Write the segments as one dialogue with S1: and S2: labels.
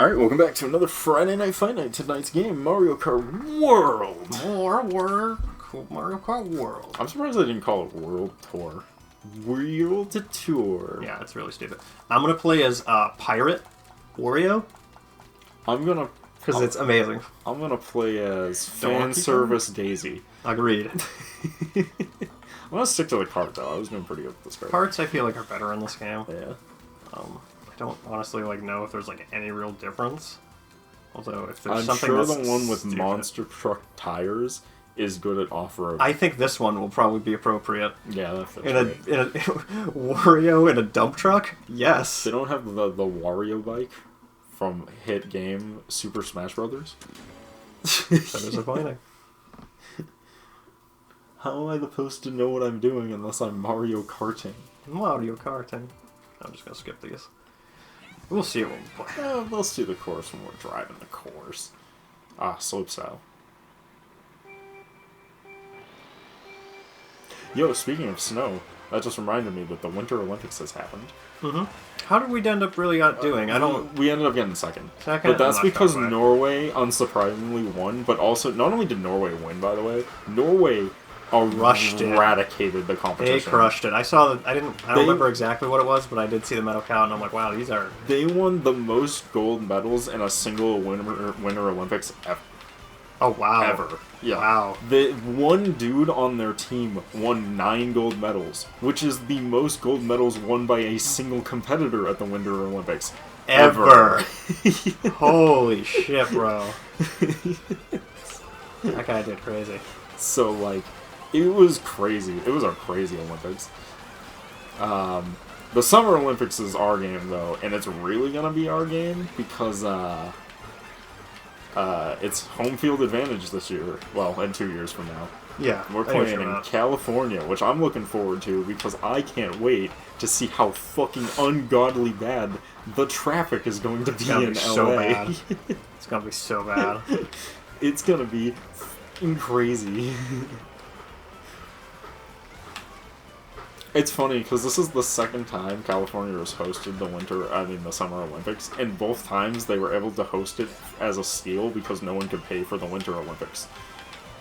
S1: Alright, welcome back to another Friday Night Fight Night. Tonight's game, Mario Kart World.
S2: Mario Kart World.
S1: I'm surprised they didn't call it World Tour. World Tour.
S2: Yeah, it's really stupid. I'm going to play as Pirate Wario. Because it's amazing.
S1: I'm going to play as Fan Service Daisy.
S2: Agreed.
S1: I'm going to stick to the cart, though. I was doing pretty good with this cart.
S2: Carts, I feel like, are better in this game.
S1: Yeah.
S2: I don't honestly know if there's any real difference. Although if there's
S1: I'm
S2: something
S1: sure
S2: that's
S1: the one with
S2: stupid.
S1: monster truck tires is good at off-road.
S2: I think this one will probably be appropriate.
S1: Yeah, that fits
S2: in a Wario in a dump truck? Yes.
S1: They don't have the Wario bike from hit game Super Smash Brothers.
S2: So disappointing.
S1: How am I supposed to know what I'm doing unless I'm Mario Karting?
S2: Mario Karting. I'm just gonna skip these. We'll see it when we play.
S1: They'll see the course when we're driving the course. Slopestyle. Yo, speaking of snow, that just reminded me that the Winter Olympics has happened.
S2: Mm-hmm. How did we end up really doing?
S1: We ended up getting second.
S2: Second?
S1: But that's because Norway, unsurprisingly, won. But also, not only did Norway win, by the way, Norway eradicated the competition.
S2: They crushed it. I saw that. I don't remember exactly what it was, but I did see the medal count, and I'm like, wow, these are...
S1: They won the most gold medals in a single Winter Olympics ever.
S2: Oh, wow.
S1: Ever. Yeah.
S2: Wow.
S1: The one dude on their team won 9 gold medals, which is the most gold medals won by a single competitor at the Winter Olympics.
S2: Ever. Holy shit, bro. That guy did crazy.
S1: So, it was crazy. It was a crazy Olympics. The Summer Olympics is our game, though, and it's really going to be our game because it's home field advantage this year. Well, in 2 years from now.
S2: Yeah.
S1: We're playing in California, which I'm looking forward to because I can't wait to see how fucking ungodly bad the traffic is going to be in LA.
S2: So bad. It's going to be so bad.
S1: It's going to be fucking crazy. It's funny, because this is the second time California has hosted the Summer Olympics, and both times they were able to host it as a steal because no one could pay for the Winter Olympics.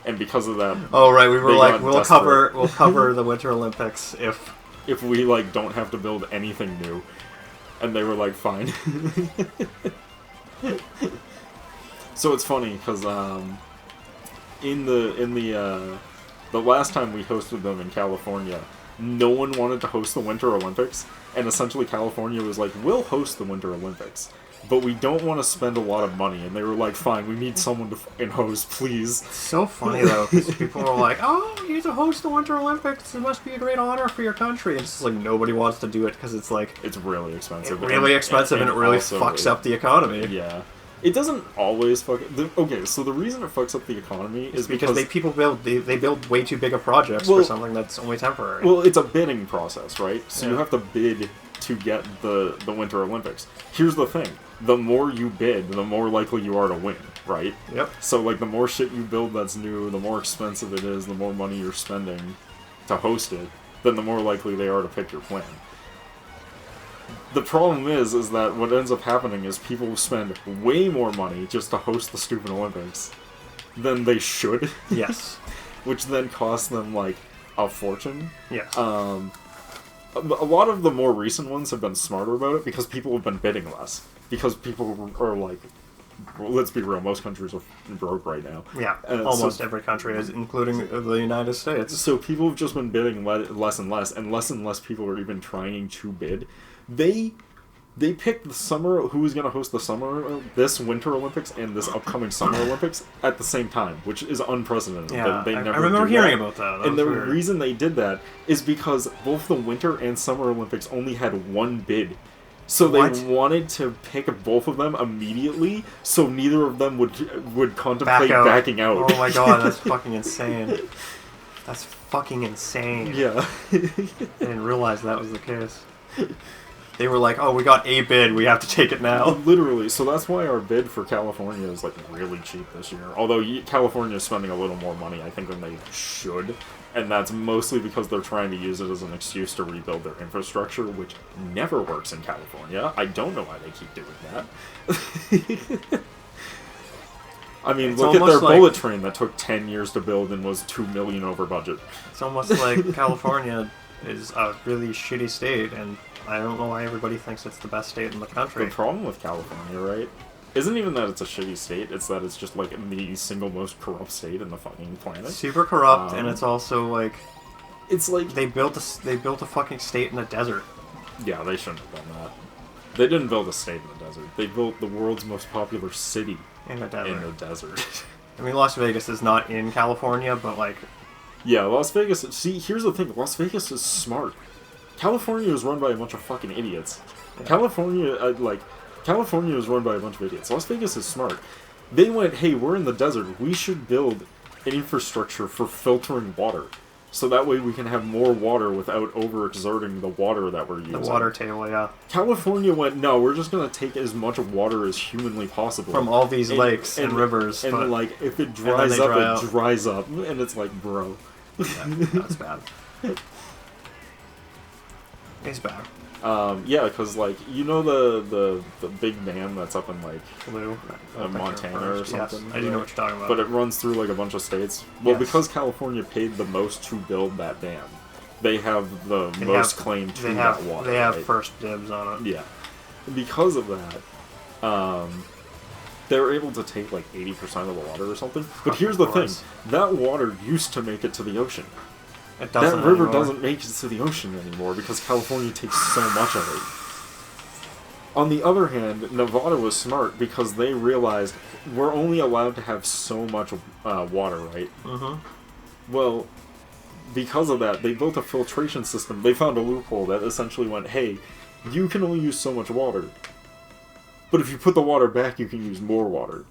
S1: And because of that...
S2: Oh, right, we were like, we'll cover the Winter Olympics
S1: if we, don't have to build anything new. And they were like, fine. So it's funny, because, in the last time we hosted them in California, no one wanted to host the Winter Olympics, and essentially California was like, we'll host the Winter Olympics, but we don't want to spend a lot of money, and they were like, fine, we need someone to fucking host, please.
S2: It's so funny, though, because people were like, oh, you get to host the Winter Olympics, it must be a great honor for your country, and it's just like, nobody wants to do it, because it's like...
S1: It's really expensive.
S2: And it really fucks up the economy.
S1: Yeah. It doesn't always fuck... Okay, so the reason it fucks up the economy is because
S2: they build way too big of projects for something that's only temporary.
S1: Well, it's a bidding process, right? So you have to bid to get the Winter Olympics. Here's the thing. The more you bid, the more likely you are to win, right?
S2: Yep.
S1: So, the more shit you build that's new, the more expensive it is, the more money you're spending to host it, then the more likely they are to pick your plan. The problem is that what ends up happening is people spend way more money just to host the stupid Olympics than they should.
S2: Yes.
S1: Which then costs them, a fortune.
S2: Yes.
S1: A lot of the more recent ones have been smarter about it because people have been bidding less. Because people are let's be real, most countries are broke right now.
S2: Yeah, almost every country is, including the United States.
S1: So people have just been bidding less and less people are even trying to bid. They picked who was going to host this Winter Olympics and this upcoming Summer Olympics at the same time, which is unprecedented.
S2: Yeah,
S1: I
S2: remember hearing about that.
S1: And the reason they did that is because both the Winter and Summer Olympics only had one bid. So they wanted to pick both of them immediately, so neither of them would contemplate backing out.
S2: Oh my god, that's fucking insane. That's fucking insane.
S1: Yeah.
S2: I didn't realize that was the case. They were like, oh, we got a bid, we have to take it now.
S1: Literally, so that's why our bid for California is like really cheap this year. Although California is spending a little more money, I think, than they should. And that's mostly because they're trying to use it as an excuse to rebuild their infrastructure, which never works in California. I don't know why they keep doing that. I mean, look at their bullet train that took 10 years to build and was $2 million over budget.
S2: It's almost like California is a really shitty state, and I don't know why everybody thinks it's the best state in the country.
S1: The problem with California, right, isn't even that it's a shitty state, it's that it's just, like, the single most corrupt state in the fucking planet.
S2: Super corrupt, and it's also, like...
S1: It's like...
S2: They built a fucking state in the desert.
S1: Yeah, they shouldn't have done that. They didn't build a state in the desert. They built the world's most popular city
S2: in the
S1: desert.
S2: I mean, Las Vegas is not in California, but, like...
S1: Yeah, Las Vegas... See, here's the thing. Las Vegas is smart. California is run by a bunch of fucking idiots. Yeah. California is run by a bunch of idiots. Las Vegas is smart. They went, hey, we're in the desert. We should build an infrastructure for filtering water. So that way we can have more water without overexerting the water that we're using.
S2: The water table, yeah.
S1: California went, no, we're just going to take as much water as humanly possible.
S2: From all these lakes and rivers.
S1: And, like, if it dries up, it dries up. And it's like, bro.
S2: Yeah, that's bad. It's bad.
S1: Yeah, because, like, you know the big dam that's up in, like,
S2: Blue,
S1: Montana or something?
S2: Yes, I do know what you're talking about.
S1: But it runs through, like, a bunch of states. Well,
S2: yes.
S1: Because California paid the most to build that dam, they have the most claim to that water.
S2: They have first dibs on it.
S1: Yeah. Because of that, they're able to take, like, 80% of the water or something. But here's the thing. That water used to make it to the ocean. That river doesn't make it to the ocean anymore because California takes so much of it. On the other hand, Nevada was smart because they realized we're only allowed to have so much water, right? Mm-hmm. Well, because of that, they built a filtration system. They found a loophole that essentially went, hey, you can only use so much water. But if you put the water back, you can use more water.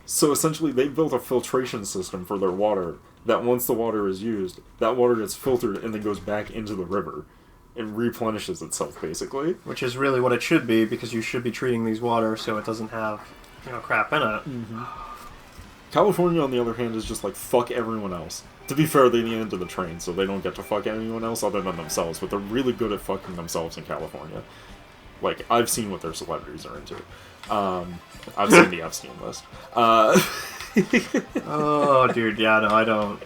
S1: So essentially, they built a filtration system for their water that once the water is used, that water gets filtered and then goes back into the river and replenishes itself, basically.
S2: Which is really what it should be, because you should be treating these water so it doesn't have, crap in it.
S1: Mm-hmm. California, on the other hand, is just like, fuck everyone else. To be fair, they need into the train, so they don't get to fuck anyone else other than themselves, but they're really good at fucking themselves in California. Like, I've seen what their celebrities are into. I've seen the Epstein list.
S2: Oh, dude, yeah, no, I don't.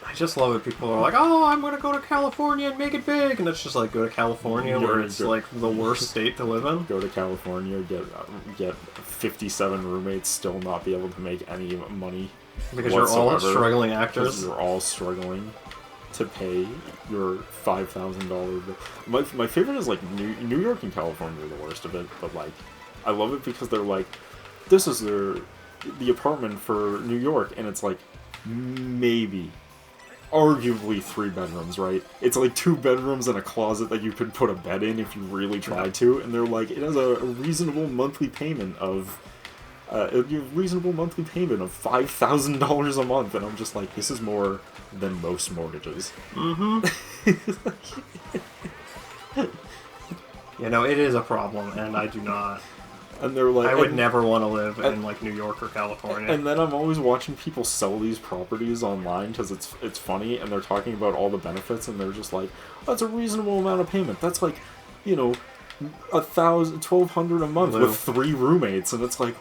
S2: I just love it. People are like, oh, I'm going to go to California and make it big. And it's just like, go to California where it's like the worst state to live in.
S1: Go to California, get 57 roommates, still not be able to make any money.
S2: Because you're all struggling actors.
S1: Because you're all struggling to pay your $5,000 bill. My favorite is like New York and California are the worst of it, but like, I love it because they're like, this is the apartment for New York, and it's like, maybe, arguably 3 bedrooms, right? It's like 2 bedrooms and a closet that you could put a bed in if you really tried to, and they're like, it has a reasonable monthly payment of, $5,000 a month, and I'm just like, this is more than most mortgages.
S2: Mm-hmm. It is a problem, and I do not.
S1: And they're like,
S2: I would never want to live in like New York or California.
S1: And then I'm always watching people sell these properties online because it's funny, and they're talking about all the benefits, and they're just like, that's a reasonable amount of payment. That's like, $1,200 a month with 3 roommates, and it's like,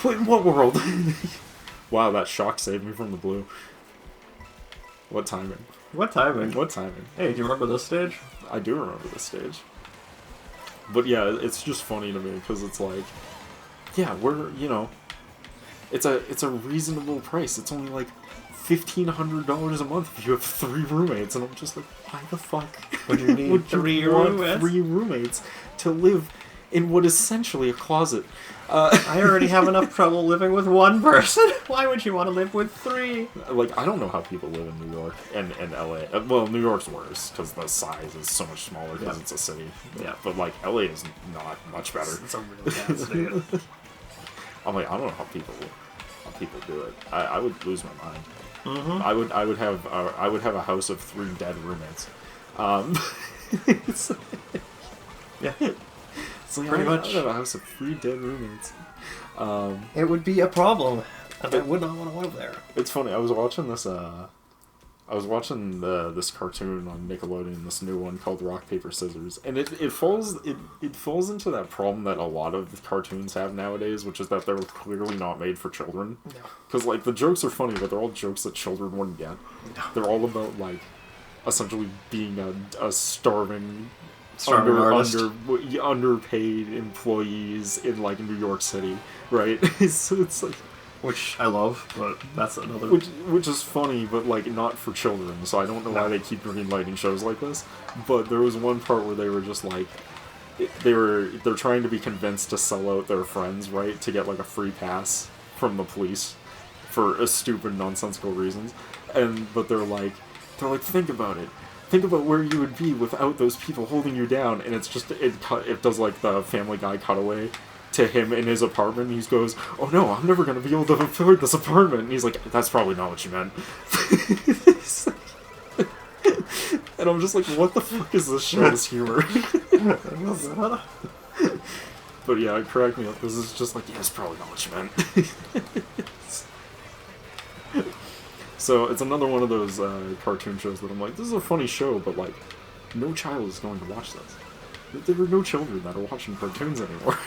S1: wait, in what world? Wow, that shock saved me from the blue. What timing?
S2: What timing? Hey, do you remember this stage?
S1: I do remember this stage. But yeah, it's just funny to me because it's like, yeah, we're, it's a reasonable price. It's only like $1,500 a month if you have 3 roommates, and I'm just like, why the fuck
S2: would you need 3 roommates?
S1: 3 roommates to live in what is essentially a closet?
S2: I already have enough trouble living with 1 person. Why would you want to live with 3?
S1: Like, I don't know how people live in New York and LA. Well, New York's worse because the size is so much smaller because it's a city.
S2: Yeah.
S1: But like, LA is not much better.
S2: It's a really bad state.
S1: I'm like, I don't know how people do it. I would lose my mind.
S2: Mm-hmm.
S1: I would have a house of 3 dead roommates. It's,
S2: Yeah.
S1: it's like,
S2: Pretty much.
S1: I have a house of 3 dead roommates.
S2: It would be a problem, and I would not want to live there.
S1: It's funny. I was watching this. This cartoon on Nickelodeon, this new one called Rock Paper Scissors, and it falls into that problem that a lot of cartoons have nowadays, which is that they're clearly not made for children.
S2: No.
S1: Because like the jokes are funny, but they're all jokes that children wouldn't get.
S2: No.
S1: They're all about like essentially being a starving underpaid employees in like New York City, right? It's like.
S2: Which I love, but that's another...
S1: Which is funny, but, like, not for children, so I don't know why they keep greenlighting shows like this. But there was one part where they were just, like... They're trying to be convinced to sell out their friends, right? To get, like, a free pass from the police for a stupid, nonsensical reasons. But they're like, think about it. Think about where you would be without those people holding you down. And it's just, it does, like, the Family Guy cutaway to him in his apartment. He goes, oh no, I'm never going to be able to afford this apartment. And he's like, that's probably not what you meant. And I'm just like, what the fuck is this show's humor? But yeah, it cracked me up. This is just like, yeah, it's probably not what you meant. So it's another one of those cartoon shows that I'm like, this is a funny show, but like, no child is going to watch this. There are no children that are watching cartoons anymore.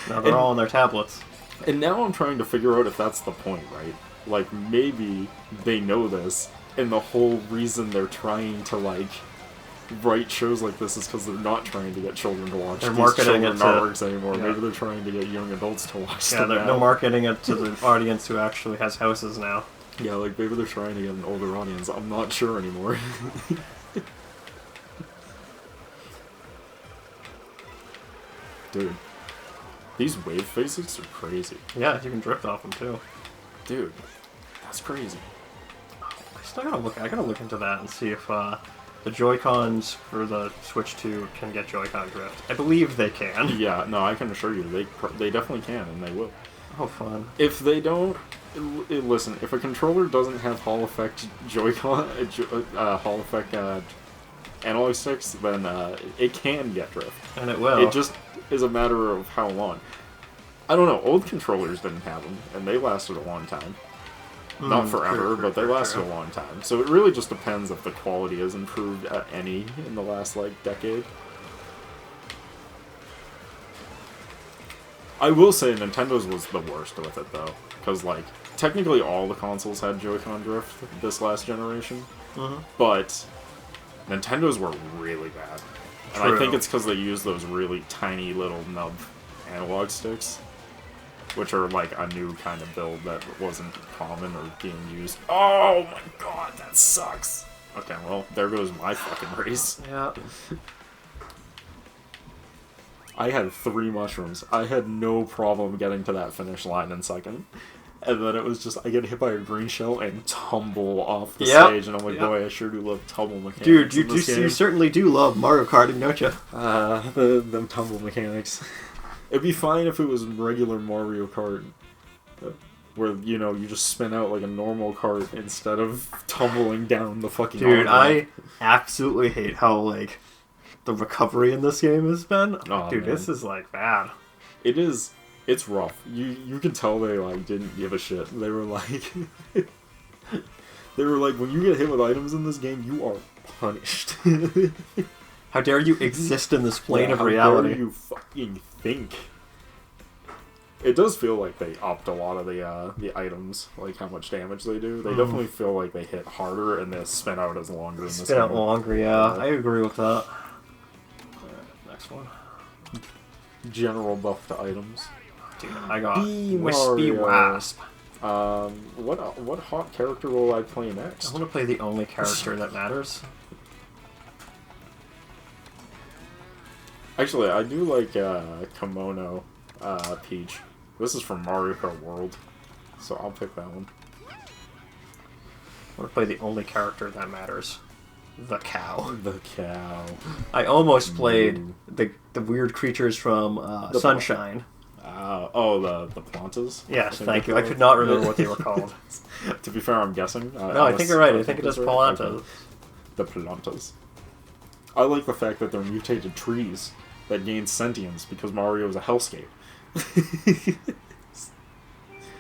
S2: No, they're all on their tablets.
S1: And now I'm trying to figure out if that's the point, right? Like, maybe they know this, and the whole reason they're trying to, like, write shows like this is because they're not trying to get children to watch these children networks anymore. Yeah. Maybe they're trying to get young adults to watch them.
S2: Yeah, they're marketing it to the audience who actually has houses now.
S1: Yeah, like, maybe they're trying to get an older audience. I'm not sure anymore. Dude. These wave physics are crazy.
S2: Yeah, you can drift off them too.
S1: Dude, that's crazy.
S2: I gotta look into that and see if the Joy-Cons for the Switch 2 can get Joy-Con drift. I believe they can.
S1: Yeah, no, I can assure you, they definitely can, and they will.
S2: Oh, fun.
S1: If they don't, listen, if a controller doesn't have Hall Effect Joy-Con, Hall Effect analog sticks, then it can get drift.
S2: And it will.
S1: It just is a matter of how long. I don't know, old controllers didn't have them, and they lasted a long time. Not forever, but they lasted a long time. So it really just depends if the quality has improved at any in the last, like, decade. I will say Nintendo's was the worst with it, though. Because, like, technically all the consoles had Joy-Con drift this last generation. But Nintendo's were really bad. And I think it's because they use those really tiny little nub analog sticks, which are like a new kind of build that wasn't common or being used. Oh my god, that sucks. Okay, well, there goes my fucking race.
S2: Yeah.
S1: I had 3 mushrooms. I had no problem getting to that finish line in second. And then it was just, I get hit by a green shell and tumble off the stage, and I'm like, boy, I sure do love tumble mechanics.
S2: Dude, you certainly do love Mario Karting, don't you?
S1: Them tumble mechanics. It'd be fine if it was regular Mario Kart, where, you know, you just spin out like a normal kart instead of tumbling down the fucking...
S2: Dude, I absolutely hate how, like, the recovery in this game has been. Oh, dude, man. This is, like, bad.
S1: It is... It's rough. You can tell they, like, didn't give a shit. They were like... when you get hit with items in this game, you are punished.
S2: How dare you exist in this plane of reality?
S1: How dare you fucking think? It does feel like they upped a lot of the items, like how much damage they do. They definitely feel like they hit harder and they spin out as longer in this game.
S2: Spin out longer, yeah. I agree with that. Next one.
S1: General buff to items.
S2: Dude, I got Wispy Wasp.
S1: What hot character will I play next?
S2: I want to play the only character that matters.
S1: Actually, I do like Kimono Peach. This is from Mario Kart World, so I'll pick that one.
S2: I want to play the only character that matters. The cow.
S1: The cow.
S2: I almost played the weird creatures from Sunshine.
S1: The Plantas?
S2: Yes, thank you. I could not remember what they were called.
S1: To be fair, I'm guessing.
S2: No, I think you're right. I think it is Plantas.
S1: The Plantas. I like the fact that they're mutated trees that gain sentience because Mario is a hellscape.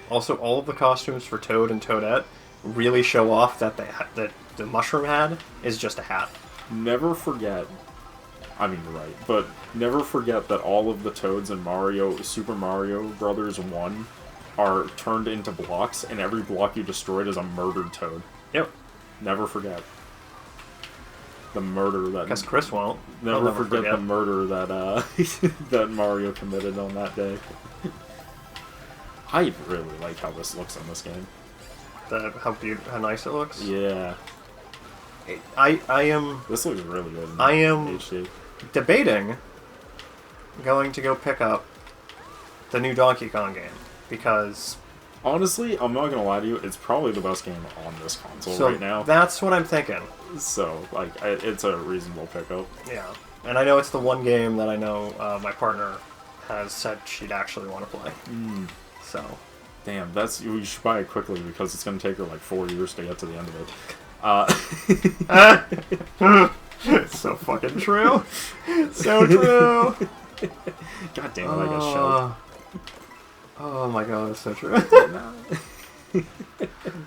S2: Also, all of the costumes for Toad and Toadette really show off that that the mushroom head is just a hat.
S1: Never forget. I mean, you're right, but never forget that all of the Toads in Super Mario Brothers 1 are turned into blocks, and every block you destroyed is a murdered Toad.
S2: Yep.
S1: Never forget the murder that.
S2: Guess Chris won't.
S1: Never forget the murder that that Mario committed on that day. I really like how this looks in this game.
S2: How nice it looks.
S1: Yeah.
S2: I am.
S1: This looks really good.
S2: I am
S1: HD.
S2: Debating going to go pick up the new Donkey Kong game because
S1: honestly, I'm not gonna lie to you, it's probably the best game on this console right now.
S2: That's what I'm thinking.
S1: So, like, it's a reasonable pickup.
S2: Yeah, and I know it's the one game that I know my partner has said she'd actually want to play. So,
S1: damn, you should buy it quickly because it's gonna take her like 4 years to get to the end of it.
S2: It's so fucking true. So true.
S1: God damn it, I got shelled.
S2: Oh my god, it's so true.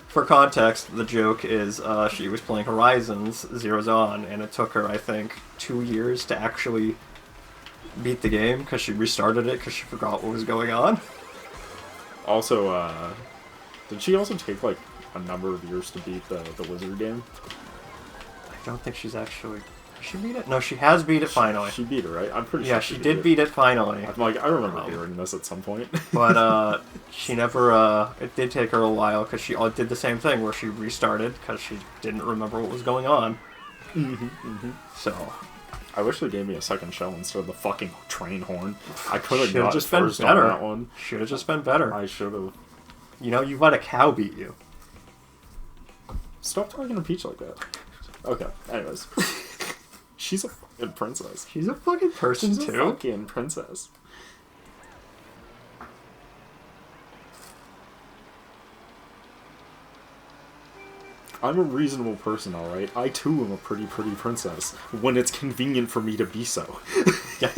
S2: For context, the joke is she was playing Horizons Zero Dawn, and it took her, I think, 2 years to actually beat the game because she restarted it because she forgot what was going on.
S1: Also, did she also take like a number of years to beat the Wizard game?
S2: I don't think she's actually. Has she beat it? No, she has beat it finally.
S1: She beat it, right? I'm pretty sure.
S2: Yeah, she did beat it finally.
S1: I'm like, I remember hearing this at some point.
S2: But she never. It did take her a while because she did the same thing where she restarted because she didn't remember what was going on. So.
S1: I wish they gave me a second shell instead of the fucking train horn. I could have got
S2: just
S1: first
S2: been better.
S1: on that one.
S2: Should have just been better.
S1: I should have.
S2: You know, you let a cow beat you.
S1: Stop talking to Peach like that. Okay, anyways. She's a fucking princess.
S2: She's a fucking person,
S1: She's
S2: too.
S1: a fucking princess. I'm a reasonable person, alright? I too am a pretty princess. When it's convenient for me to be so.
S2: Yeah.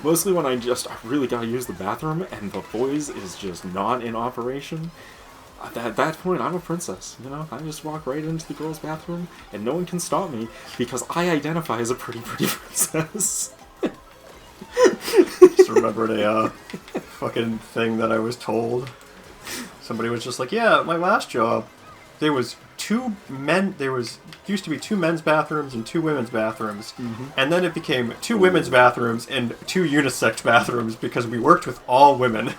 S1: Mostly when I really gotta use the bathroom and the boys is just not in operation. At that point, I'm a princess, you know? I just walk right into the girls' bathroom and no one can stop me because I identify as a pretty princess.
S2: Just remembered a fucking thing that I was told. Somebody was just like, yeah, at my last job, there was used to be 2 men's bathrooms and 2 women's bathrooms, and then it became 2 women's bathrooms and 2 unisex bathrooms because we worked with all women.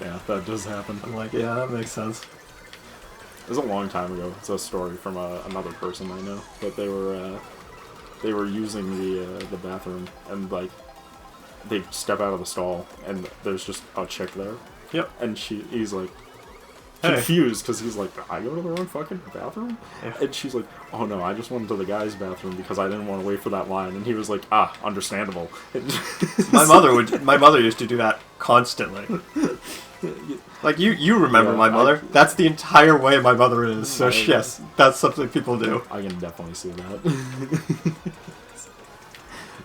S1: Yeah, that does happen.
S2: I'm like, yeah, that makes sense.
S1: It was a long time ago. It's a story from another person I know, but they were using the bathroom and like they step out of the stall and there's just a chick there.
S2: Yep.
S1: And he's like confused because he's like, I go to the wrong fucking bathroom? Yeah. And she's like, oh no, I just went to the guy's bathroom because I didn't want to wait for that line. And he was like, understandable.
S2: My mother used to do that constantly. Like you remember my mother. That's the entire way my mother is. So yes, that's something people do.
S1: I can definitely see that.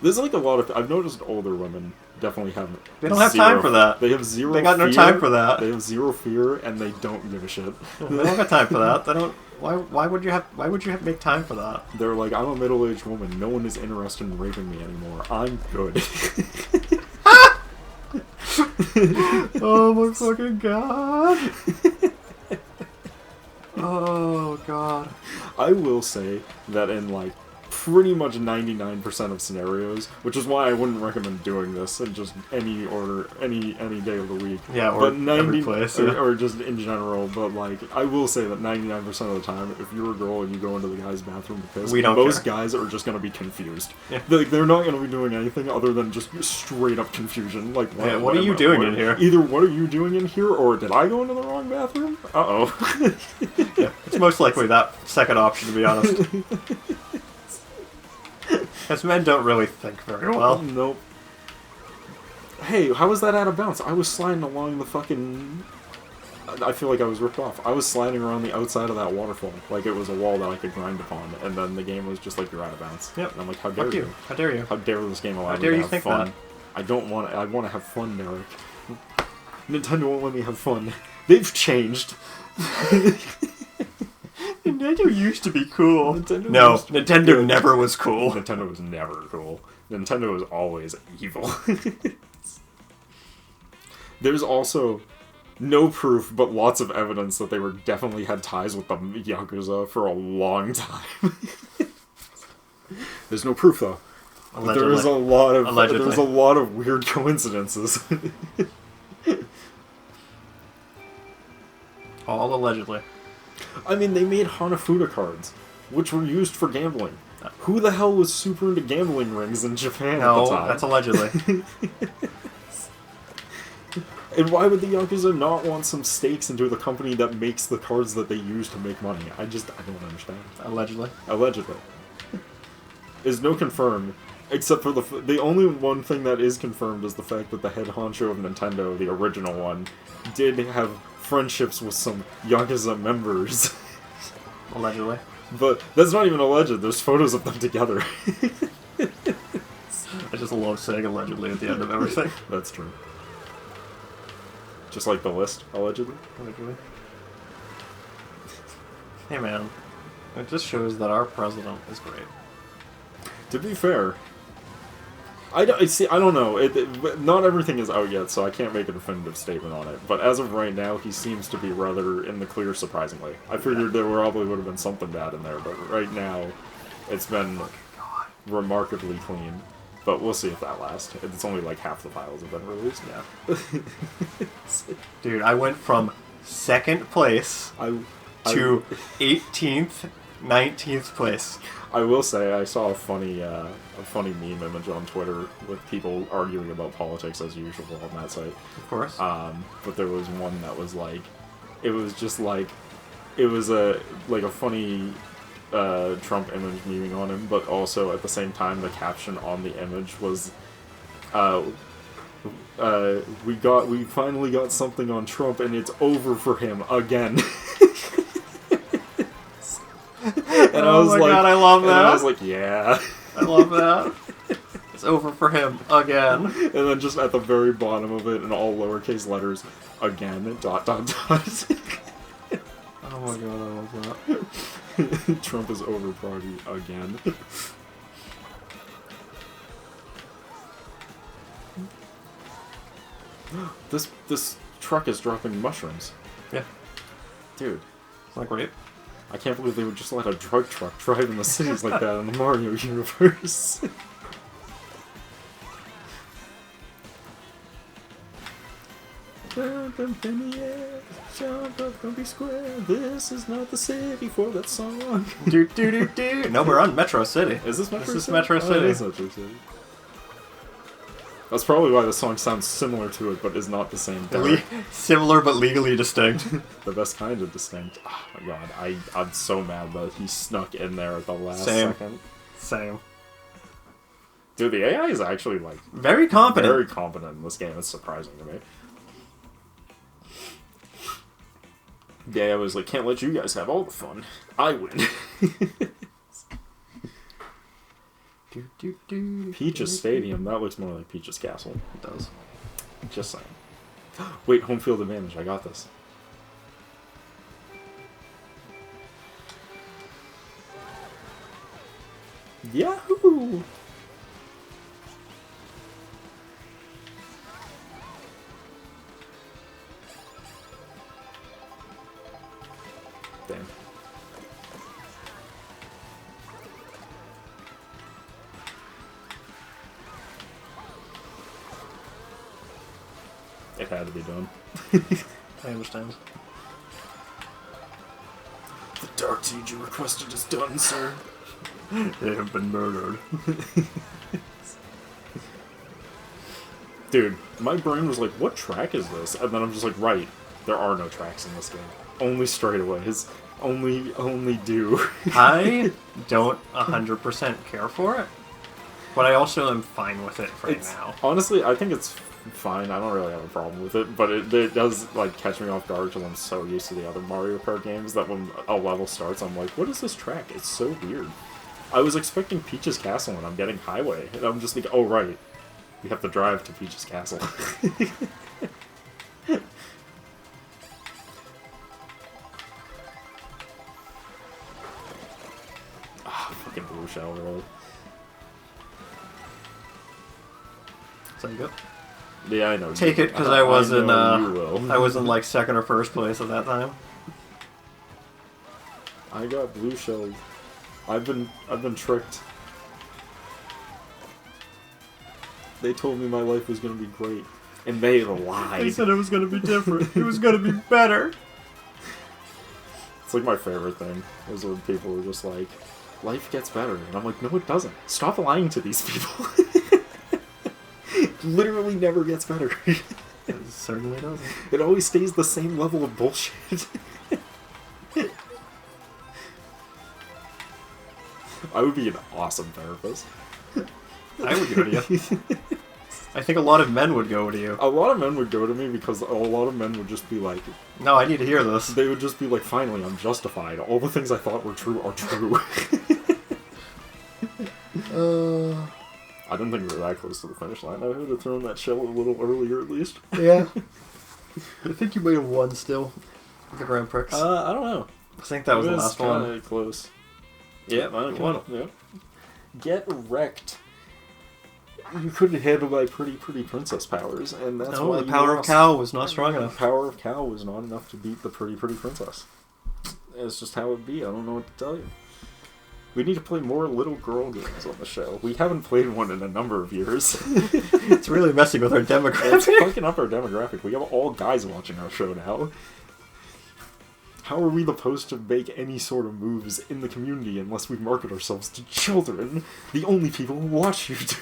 S1: There's like a lot of... I've noticed older women definitely have...
S2: They don't have time for that.
S1: They have zero
S2: They got no time for that.
S1: They have zero fear, and they don't give a shit.
S2: They don't have time for that. They don't... Why would you have make time for that?
S1: They're like, I'm a middle-aged woman. No one is interested in raping me anymore. I'm good.
S2: Oh my fucking god. Oh god.
S1: I will say that in like pretty much 99% of scenarios, which is why I wouldn't recommend doing this in just any order, any day of the week.
S2: Yeah, or every place,
S1: or just in general. But like, I will say that 99% of the time, if you're a girl and you go into the guy's bathroom to piss, most guys are just gonna be confused. Yeah. They're not gonna be doing anything other than just straight up confusion. Like,
S2: what are you doing in here?
S1: Either what are you doing in here, or did I go into the wrong bathroom? Uh-oh.
S2: Yeah, it's most likely that second option, to be honest. Because men don't really think very well.
S1: Nope. Hey, how was that out of bounds? I was sliding along the fucking... I feel like I was ripped off. I was sliding around the outside of that waterfall like it was a wall that I could grind upon, and then the game was just like, you're out of bounds.
S2: Yep.
S1: And I'm like, how dare
S2: Fuck
S1: you?
S2: How dare you?
S1: How dare this game allow
S2: How
S1: me
S2: dare
S1: to
S2: you
S1: have
S2: think
S1: fun?
S2: that?
S1: I don't want. I want to have fun, Derek. Nintendo won't let me have fun. They've changed.
S2: Nintendo used to be cool.
S1: Nintendo used to be
S2: Nintendo
S1: good.
S2: never was cool.
S1: Nintendo was never cool. Nintendo was always evil. There's also no proof, but lots of evidence that they were definitely had ties with the Yakuza for a long time. There's no proof though. But there is a lot of there's a lot of weird coincidences.
S2: All allegedly.
S1: I mean, they made Hanafuda cards, which were used for gambling. Who the hell was super into gambling rings in Japan at the time?
S2: No, that's allegedly.
S1: And why would the Yakuza not want some stakes into the company that makes the cards that they use to make money? I don't understand.
S2: Allegedly.
S1: Allegedly. Is no confirmed, except for the only one thing that is confirmed is the fact that the head honcho of Nintendo, the original one, did have friendships with some Yakuza members.
S2: Allegedly.
S1: But that's not even alleged, there's photos of them together.
S2: I just love saying allegedly at the end of everything.
S1: That's true. Just like the list, allegedly.
S2: Allegedly. Hey man, it just shows that our president is great.
S1: To be fair, I don't know. Not everything is out yet, so I can't make a definitive statement on it. But as of right now, he seems to be rather in the clear, surprisingly. I figured there probably would have been something bad in there, but right now, it's been remarkably clean. But we'll see if that lasts. It's only like half the files have been released.
S2: Yeah. Dude, I went from second place to 18th, 19th place.
S1: I will say I saw a funny meme image on Twitter with people arguing about politics as usual on that site.
S2: Of course.
S1: But there was one that was like, it was just like, it was a funny Trump image memeing on him, but also at the same time the caption on the image was, we finally got something on Trump and it's over for him again. And I was like,
S2: God, I love that.
S1: And I was like, yeah.
S2: I love that. It's over for him again.
S1: And then just at the very bottom of it, in all lowercase letters, again, dot, dot, dot.
S2: Oh my god, I love that.
S1: Trump is over party again. This truck is dropping mushrooms.
S2: Yeah.
S1: Dude.
S2: It's not great.
S1: I can't believe they would just let a drug truck drive in the cities like that in the Mario universe. Jump up in the air, jump up, don't be square. This is not the city for that song.
S2: Do do do do. No, we're on Metro City.
S1: Is this Metro City?
S2: This is Metro City.
S1: Oh, it is Metro City. That's probably why the song sounds similar to it, but is not the same thing.
S2: Similar but legally distinct.
S1: The best kind of distinct. Oh my god, I'm so mad that he snuck in there at the last
S2: Same.
S1: second.
S2: Same.
S1: Dude, the AI is actually, like,
S2: very competent.
S1: very competent in this game. It's surprising to me. The AI was like, can't let you guys have all the fun. I win.
S2: Do, do, do,
S1: Peach's Stadium. That looks more like Peach's Castle.
S2: It does.
S1: Just saying. Wait, home field advantage. I got this. Yahoo! Damn. It had to be done.
S2: I understand.
S1: The dark deed you requested is done, sir.
S2: They have been murdered.
S1: Dude, my brain was like, what track is this? And then I'm just like, right, there are no tracks in this game. Only straightaways. Only do.
S2: I don't 100% care for it, but I also am fine with it right now.
S1: Honestly, I think it's fine. I don't really have a problem with it, but it does like catch me off guard because I'm so used to the other Mario Kart games that when a level starts, I'm like, what is this track? It's so weird. I was expecting Peach's Castle and I'm getting Highway, and I'm just like, oh right, we have to drive to Peach's Castle. Ah, fucking blue shell, really.
S2: So you go.
S1: Yeah, I know.
S2: Take it because I wasn't. I was in like second or first place at that time.
S1: I got blue shelled. I've been tricked. They told me my life was gonna be great, and they lied.
S2: They said it was gonna be different. It was gonna be better.
S1: It's like my favorite thing is when people are just like, life gets better, and I'm like, no, it doesn't. Stop lying to these people. It literally never gets better.
S2: It certainly doesn't.
S1: It always stays the same level of bullshit. I would be an awesome therapist.
S2: I would go to you. I think a lot of men would go to you.
S1: A lot of men would go to me because a lot of men would just be like...
S2: No, I need to hear this.
S1: They would just be like, finally, I'm justified. All the things I thought were true are true. I didn't think we were that close to the finish line. I would have thrown that shell a little earlier, at least.
S2: Yeah. I think you might have won still. The Grand Prix.
S1: I don't know.
S2: I think that was the last one.
S1: Kinda close.
S2: Yeah,
S1: I
S2: won.
S1: Yeah. Get wrecked. You couldn't handle my pretty princess powers, and that's why
S2: the power of cow was not strong enough.
S1: The power of cow was not enough to beat the pretty princess. It's just how it be. I don't know what to tell you. We need to play more little girl games on the show. We haven't played one in a number of years.
S2: It's really messing with our demographic.
S1: It's fucking up our demographic. We have all guys watching our show now. How are we supposed to make any sort of moves in the community unless we market ourselves to children? The only people who watch YouTube.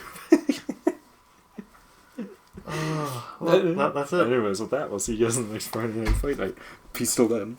S2: Well, that's it.
S1: Anyways, with that, we'll see you guys in the next Friday Night Fight Night. Peace till then.